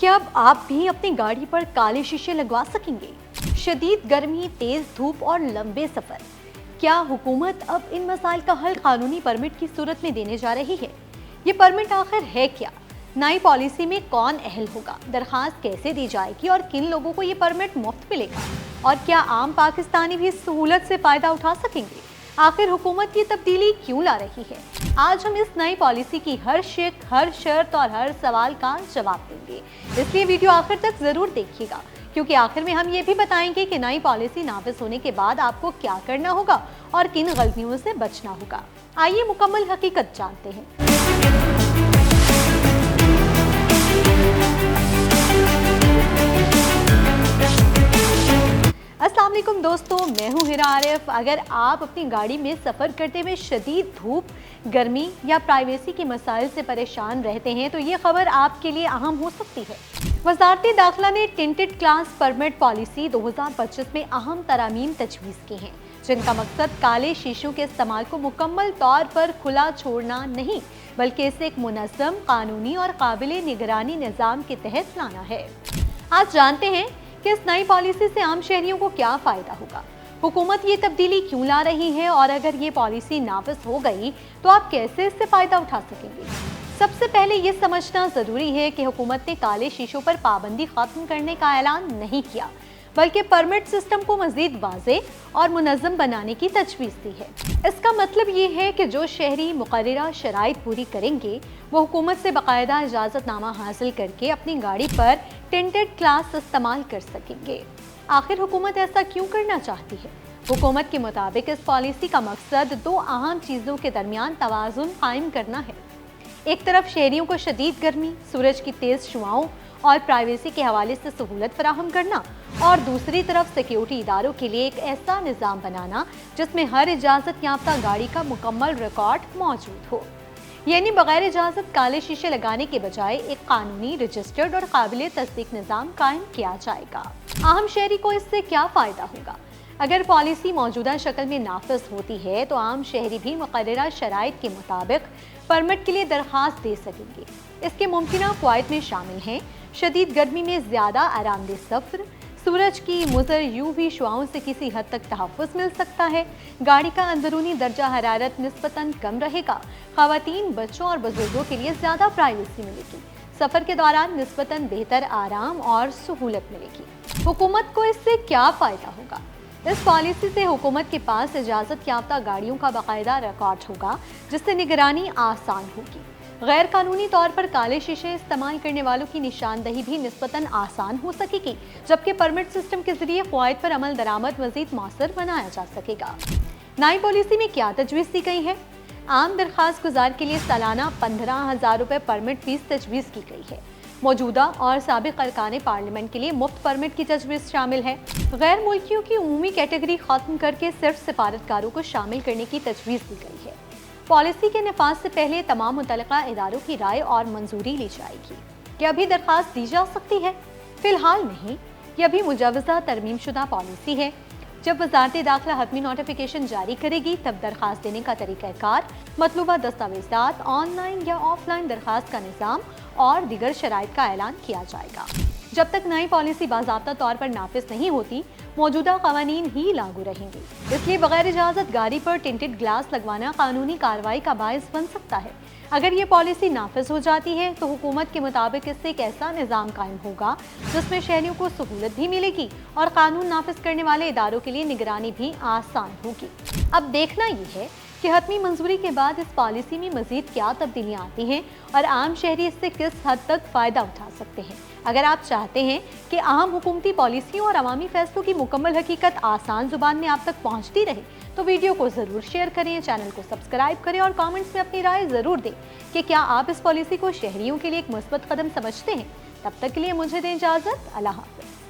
क्या अब आप भी अपनी गाड़ी पर काले शीशे लगवा सकेंगे? शदीद गर्मी, तेज धूप और लंबे सफर। क्या हुकूमत अब इन मसाइल का हल कानूनी परमिट की सूरत में देने जा रही है? ये परमिट आखिर है क्या? नई पॉलिसी में कौन अहल होगा? दरखास्त कैसे दी जाएगी और किन लोगों को ये परमिट मुफ्त मिलेगा? और क्या आम पाकिस्तानी भी इस सहूलत से फायदा उठा सकेंगे? आखिर हुकूमत ये तब्दीली क्यों ला रही है? आज हम इस नई पॉलिसी की हर शिक, हर शर्त और हर सवाल का जवाब देंगे, इसलिए वीडियो आखिर तक जरूर देखिएगा, क्योंकि आखिर में हम ये भी बताएंगे कि नई पॉलिसी नाफिज होने के बाद आपको क्या करना होगा और किन गलतियों से बचना होगा। आइए मुकम्मल हकीकत जानते हैं। अस्सलाम वालेकुम दोस्तों, मैं हूं हिरा आरिफ। अगर आप अपनी गाड़ी में सफ़र करते हुए शदीद धूप, गर्मी या प्राइवेसी के मसाइल से परेशान रहते हैं तो ये खबर आपके लिए अहम हो सकती है। वज़ारत दाखिला ने टिंटेड क्लास परमिट पॉलिसी 2025 में अहम तरामीम तजवीज़ की हैं, जिनका मकसद काले शीशों के इस्तेमाल को मुकम्मल तौर पर खुला छोड़ना नहीं, बल्कि इसे एक मुनज़्ज़म, कानूनी और काबिल निगरानी निज़ाम के तहत लाना है। आज जानते हैं कि इस नई पॉलिसी से आम शहरियों को क्या फ़ायदा होगा, हुकूमत ये तब्दीली क्यों ला रही है और अगर ये पॉलिसी नाफिज हो गई तो आप कैसे इससे फ़ायदा उठा सकेंगे। सबसे पहले ये समझना ज़रूरी है कि हुकूमत ने काले शीशों पर पाबंदी ख़त्म करने का ऐलान नहीं किया, बल्कि परमिट सिस्टम को मज़ीद वाज़े और मुनज़्ज़म बनाने की तजवीज़ दी है। इसका मतलब ये है कि जो शहरी मुकर्ररा शराइत पूरी करेंगे वो हुकूमत से बाकायदा इजाज़तनामा हासिल करके अपनी गाड़ी पर टिंटेड क्लास इस्तेमाल कर सकेंगे। आखिर हुकूमत ऐसा क्यों करना चाहती है? हुकूमत के मुताबिक इस पॉलिसी का मकसद दो अहम चीज़ों के दरमियान तवाज़ुन कायम करना है। एक तरफ शहरियों को शदीद गर्मी, सूरज की तेज़ शुआओं और प्राइवेसी के हवाले से सहूलत फराहम करना, और दूसरी तरफ सिक्योरिटी इदारों के लिए एक ऐसा निज़ाम बनाना जिसमें हर इजाज़त याफ्ता गाड़ी का मुकम्मल रिकॉर्ड मौजूद हो। यानी बगैर इजाज़त काले शीशे लगाने के बजाय एक कानूनी, रजिस्टर्ड और काबिल तस्दीक निज़ाम कायम किया जाएगा। आम शहरी को इससे क्या फ़ायदा होगा? अगर पॉलिसी मौजूदा शक्ल में नाफिज होती है तो आम शहरी भी मुकर्ररा शराइत के मुताबिक परमिट के लिए दरख्वास्त दे सकेंगे। इसके मुमकिन फ़वाइद में शामिल हैं शदीद गर्मी में ज़्यादा आरामदेह सफ़र, सूरज की मुज़र यूवी शुआओं से किसी हद तक तहफ़्फ़ुज़ मिल सकता है, गाड़ी का अंदरूनी दर्जा हरारत निस्बतन कम रहेगा, ख़वातीन, बच्चों और बुजुर्गों के लिए ज़्यादा प्राइवेसी मिलेगी, सफ़र के दौरान निस्बतन बेहतर आराम और सहूलत मिलेगी। हुकूमत को इससे क्या फ़ायदा होगा? इस पॉलिसी से हुकूमत के पास इजाज़त याफ्ता गाड़ियों का बाकायदा रिकॉर्ड होगा, जिससे निगरानी आसान होगी। गैर कानूनी तौर पर काले शीशे इस्तेमाल करने वालों की निशानदही भी निस्बतन आसान हो सकेगी, जबकि परमिट सिस्टम के जरिए फ़वाइद पर अमल दरामद मज़ीद मौसर बनाया जा सकेगा। नई पॉलिसी में क्या तजवीज़ दी गई है? आम दरख्वास्त गुजार के लिए सालाना 15,000 रुपये परमिट फीस तजवीज़ की गई है। मौजूदा और साबिक अरकान पार्लियामेंट के लिए मुफ्त परमिट की तजवीज़ शामिल है। गैर मुल्कियों की उमूमी कैटेगरी ख़त्म करके सिर्फ सिफारतकारों को शामिल करने की तजवीज़ दी गई है। पॉलिसी के नफाज से पहले तमाम मुतल्लिका इदारों की राय और मंजूरी ली जाएगी। क्या अभी दरख्वास्त दी जा सकती है? फिलहाल नहीं, यह भी मुजवज़ा तरमीम शुदा पॉलिसी है। जब वज़ारत दाखिला हतमी नोटिफिकेशन जारी करेगी तब दरख्वास्त देने का तरीक़ाकार, मतलूबा दस्तावेज़ात, ऑनलाइन या ऑफलाइन दरख्वास्त का निज़ाम और दीगर शराइत का ऐलान किया जाएगा। जब तक नई पॉलिसी बाज़ाब्ता तौर पर नाफिज नहीं होती, मौजूदा क़वानीन ही लागू रहेंगे। इसलिए बगैर इजाज़त गाड़ी पर टिंटेड ग्लास लगवाना कानूनी कार्रवाई का बायस बन सकता है। अगर ये पॉलिसी नाफिज हो जाती है तो हुकूमत के मुताबिक इससे एक ऐसा निज़ाम कायम होगा जिसमें शहरियों को सहूलत भी मिलेगी और कानून नाफिज करने वाले इदारों के लिए निगरानी भी आसान होगी। अब देखना ये है कि हतमी मंजूरी के बाद इस पॉलिसी में मज़ीद क्या तब्दीलियाँ आती हैं और आम शहरी इससे किस हद तक फ़ायदा उठा सकते हैं। अगर आप चाहते हैं कि अहम हुकूमती पॉलिसियों और अवामी फैसलों की मुकम्मल हकीकत आसान ज़ुबान में आप तक पहुँचती रहे तो वीडियो को ज़रूर शेयर करें, चैनल को सब्सक्राइब करें और कमेंट्स में अपनी राय ज़रूर दें कि क्या आप इस पॉलिसी को शहरियों के लिए एक मुस्बत कदम समझते हैं। तब तक के लिए मुझे दें इजाज़त। अल्लाह हाफ़िज़।